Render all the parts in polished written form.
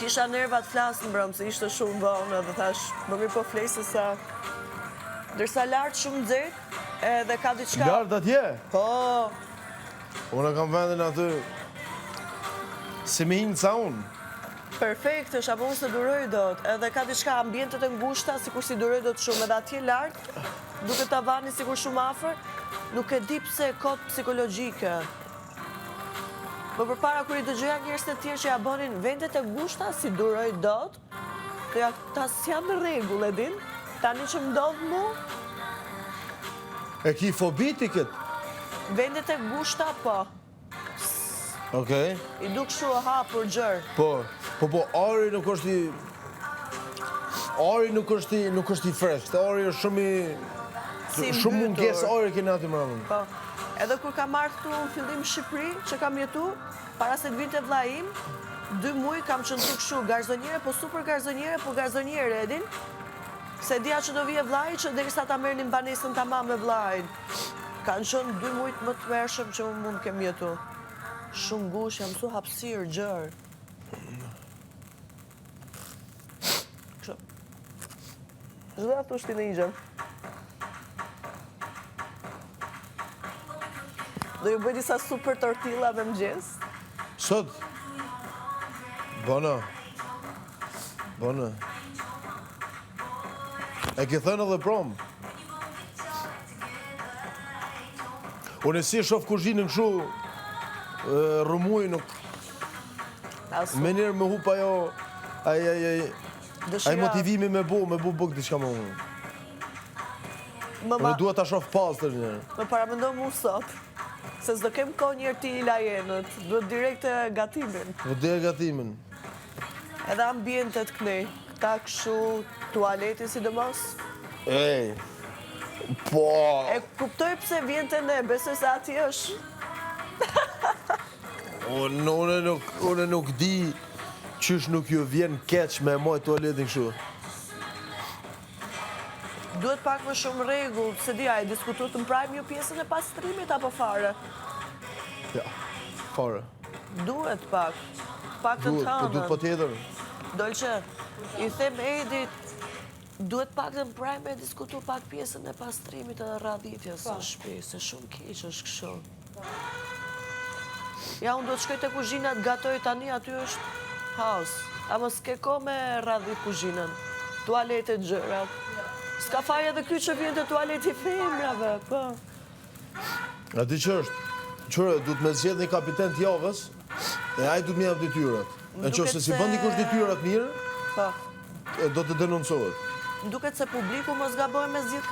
Kisha nerva të flasë mbrëm, se ishte shumë vonë, dhe thash, më mirë po flejse sa... Dërsa lartë shumë nxehtë, edhe ka diçka... Lartë atje? Po... Unë kam vendin aty... Si me hinë ca unë. Perfekt është, apo unë se duroj dot, edhe ka diçka ambientet e ngushta, si kur si duroj dot shumë, edhe atje lartë, duke të avani si kur shumë afer, nuk e di pse e kot psikologjike. Më përpara kur i dëgjoja njerëz të tjerë që ja bënin vendet e ngushta, si duroj dot, të ja ta s'jam në rregull, e din? Tani që ndodh mu, E ki fobiti këtë? vendet e ngushta, po. Okej. I duk shu hapur gjërë. Po, ari nuk është i... Ari nuk është i freskët, ari është shumë i... Si Shumë mbytur. mungesë ari kena aty mbrapa. Po. Edhe kur kam marrë këtu në fillim Shqipëri, që kam jetu, para se të vinte vlla im, 2 muaj kam qëndru kështu garzonjere, po super garzonjere, po garzonjere, edin? Se dia që do vije vllai që derisa ta merrnin banesën tamam me vllajin. Kanë qenë 2 muaj më të mërshëm që unë mund kem jetu. Shumë ngushtë, jam mësu hapësirë, gjërë. Kështu. Zhda të ushti në igjën. Do ju bëj disa super tortilla me mëngjes? Sot? Bona. E ke thënë edhe prom. Unë e si e shof kuzhinën kështu, rëmuj nuk... Me njerë me hup ajo... Ai motivimi me bu bëk diçka më unë. Unë duhet ta shof pas të njerë. Më paramendo mu sot, se s'do kem kohë njërë ti i lajenët, duhet direkt e gatimin. Gatimin. Edhe ambientet kënej, këta këshu, tualeti sidomos. Ej, po... E kuptoj pse vjen të ne, besoj se ati është. Unë nuk di qysh nuk ju vjen keq me moj tualetin kështu. Duhet pak më shumë rregull, se di, a e diskutu të mprajmë ju pjesën e pastrimit apo fare? Ja, fare. Duhet pak të Duhet, po duhet po tjetër. Dolqe, i them Edit, duhet pak të mprajmë e diskutu pak pjesën e pastrimit edhe radhitjes së shtëpisë, se shumë keq është kështu. Ja, unë do të shkoj te kuzhina të gatoj tani, aty është haos. Ama s'ke ko me radhit kuzhinën, tualetet gjërat. S'ka faj edhe ky që vjen të tualeti femrave, po. A di që është? Qërë, du të me zgjedh një kapiten të javës, e ajë du të mjavë detyrat. Në që se si bën dikush detyrat mirë, do të denoncohet. Duket se publiku mos gaboj me zgjedh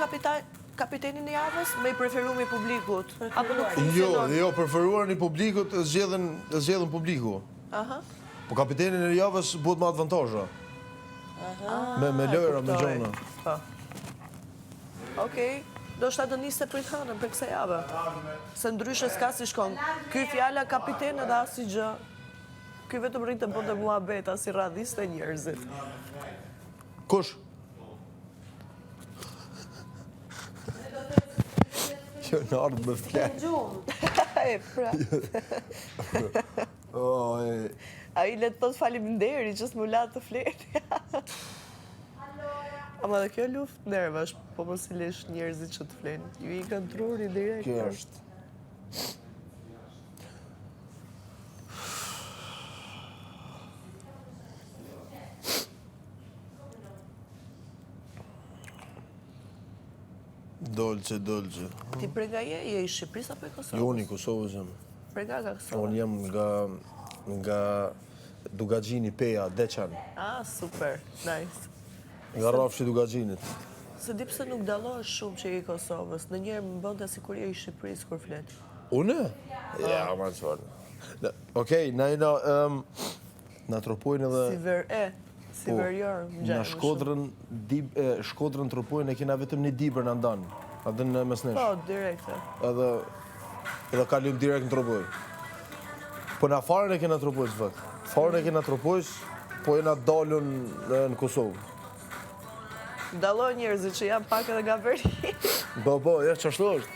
kapitenin e javës, me i preferumi publikut. Apo nuk funksionon? Jo, preferuar një publikut e zgjedhën publiku. Po kapitenin e javës bëhet me avantazha. Me lojra, me gjona. Okej, do shta do nisë prit hënën për kësa javë. Se ndryshe s'ka si shkon. Ky fjalla kapiten edhe asi gjë. Ky vetëm rritë të bënde mua beta si radhiste njerëzit. Kush? Jo në ardhë me fletë. E, pra. A i letë thot faleminderit që s'mu latë të fletë. Ama dhe kjo luft nervash, po mos i lesh njerëzit që të flenë. Ju i kanë truri direkt. Kjo është. Dolce. Ti prega je i Shqipëris apo i Kosovës? Jo, unë i Kosovës jam. Prega nga Kosovë? Unë jam nga Dugagjini, Peja, Deçan. Ah, super, nice. Nga rafshi Dugagjinit. Se di pse nuk dallohesh shumë që i Kosovës. Në njerë më bënda si kur je i Shqipëris kur flet. Une? Ja, ma në qëfarë. Okej, na jena na tropojnë edhe... Si verjor, më gjajnë në Shkodrën tropojnë e kena vetëm një dibër në ndanë. Adë në mesnesh. Po, direkte. Edhe kalim direkt në tropoj. Po na farën e kena tropojës, vëtë. Farën e kena tropojës, po jena dalën në Kosovë. Dalloj njerëzit që jam pak edhe nga veri. Po, ja, qashtu është.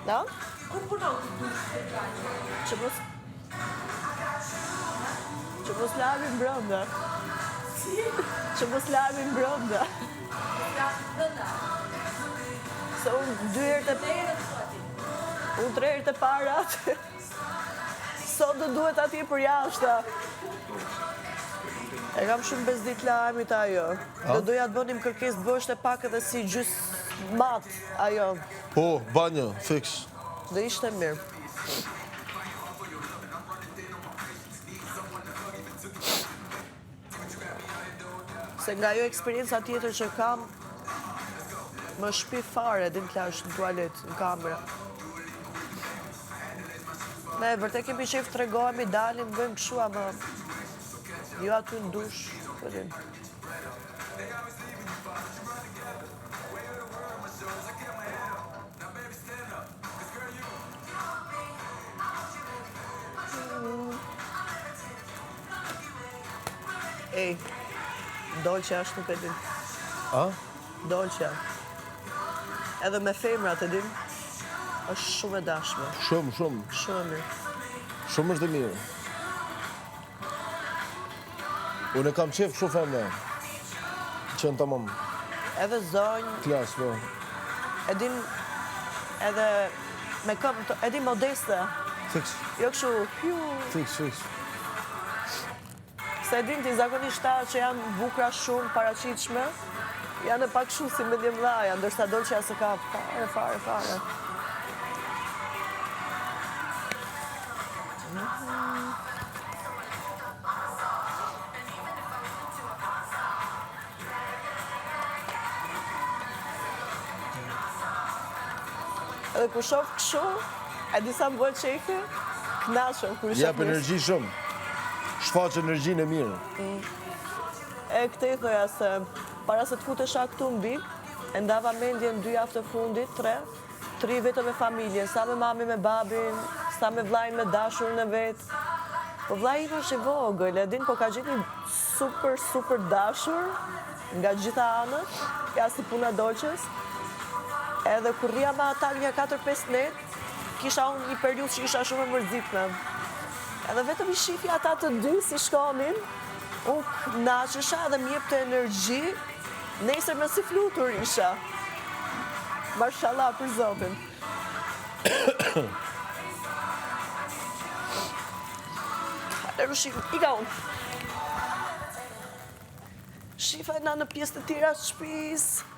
Da? Ku punon? Që mos lamin brënda. Që mos lamin brënda. Se unë 2 herë të... Unë 3 herë të parat. Sot do duhet atje për jashta. E kam shumë bezdit lajmit ajo. Do doja të bënim kërkesë të bësh të pak edhe si gjys mat ajo. Po, banjo, fix. Do ishte mirë. Se nga jo eksperienca tjetër që kam, më shpi fare din të lash në tualet, në kamera. Ne, vërtet kemi qef të regohemi, dalim, bëjmë këshu, ama jo aty në dush, përin. Ej, dolqe ashtë nuk e din. A? Dolqe. Edhe me femrat e din, është shumë e dashme. Shumë. Shumë e mirë. Shumë është dhe mirë. Unë e kam qef shumë femra. Qenë të mamë. Edhe zonjë, Klas, po. e din edhe me këm, e din modeste. Fix. Jo këshu, hiu. Fix. Se e din ti zakonisht ta që janë bukra shumë, paraqitshme, janë e pak këshu si me një mlaja, ndërsa dolqe se ka fare. Edhe ku shoh këshu, e disa më bëhet qefi, knaqëm kur shoh Jep energji shumë. Shfaq energjinë e mirë. E këtë i thoja se para se të futesha këtu në bik, e ndava mendjen 2 javë të fundit, 3 vetëm me familjen, sa me mami me babin, sa me vlajnë me dashurën e vetë. Po vlajnë im është i vogël, e din, po ka gjithë një super dashur nga gjitha anët, ja si puna dolqes. Edhe kur rria me ata një 4-5 net, kisha unë një periudhë që isha shumë e mërzitme. Edhe vetëm i shifja ata të dy si shkonin, unë knaqesha dhe m'jep të energji, nesër me si flutur isha. Marshallah për Zotin. Hale rushim, ika unë. Shifa na në pjesë të tjera të shtëpisë.